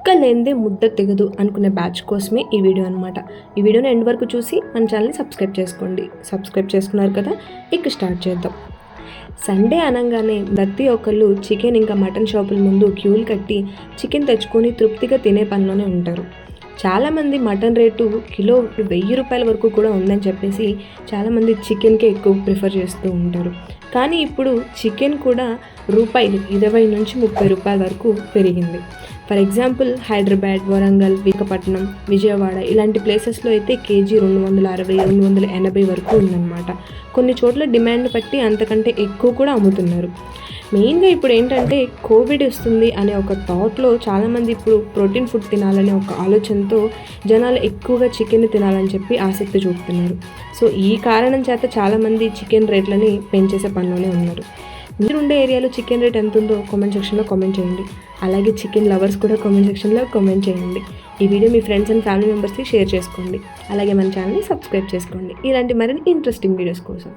ముక్క లేనిదే ముద్ద తెగదు అనుకునే బ్యాచ్ కోసమే ఈ వీడియో అనమాట. ఈ వీడియోని ఎండ్ వరకు చూసి మన ఛానల్ని సబ్స్క్రైబ్ చేసుకోండి. సబ్స్క్రైబ్ చేసుకున్నారు కదా, ఇక స్టార్ట్ చేద్దాం. సండే అనగానే ప్రతి ఒక్కళ్ళు చికెన్ ఇంకా మటన్ షాపుల ముందు క్యూలు కట్టి చికెన్ తెచ్చుకొని తృప్తిగా తినే పనిలోనే ఉంటారు. చాలామంది మటన్ రేటు కిలో 1000 రూపాయల వరకు కూడా ఉందని చెప్పేసి చాలామంది చికెన్కే ఎక్కువ ప్రిఫర్ చేస్తూ ఉంటారు. కానీ ఇప్పుడు చికెన్ కూడా రూపాయలు 20 నుంచి 30 రూపాయల వరకు పెరిగింది. ఫర్ ఎగ్జాంపుల్ హైదరాబాద్, వరంగల్, విశాఖపట్నం, విజయవాడ ఇలాంటి ప్లేసెస్లో అయితే కేజీ 260, 280 వరకు ఉందన్నమాట. కొన్ని చోట్ల డిమాండ్ బట్టి అంతకంటే ఎక్కువ కూడా అమ్ముతున్నారు. మెయిన్గా ఇప్పుడు ఏంటంటే కోవిడ్ వస్తుంది అనే ఒక థాట్లో చాలామంది ఇప్పుడు ప్రోటీన్ ఫుడ్ తినాలనే ఒక ఆలోచనతో జనాలు ఎక్కువగా చికెన్ తినాలని చెప్పి ఆసక్తి చూపుతున్నారు. సో ఈ కారణం చేత చాలామంది చికెన్ రేట్లని పెంచేసే పనిలోనే ఉన్నారు. మీరుండే ఏరియాలో చికెన్ రేట్ ఎంత ఉందో కామెంట్ సెక్షన్లో కామెంట్ చేయండి. అలాగే చికెన్ లవర్స్ కూడా కామెంట్ సెక్షన్లో కామెంట్ చేయండి. ఈ video me friends and family మెంబర్స్కి షేర్ చేసుకోండి. అలాగే మన ఛానల్ని సబ్స్క్రైబ్ చేసుకోండి ఇలాంటి మరిన్ని ఇంట్రెస్టింగ్ వీడియోస్ కోసం.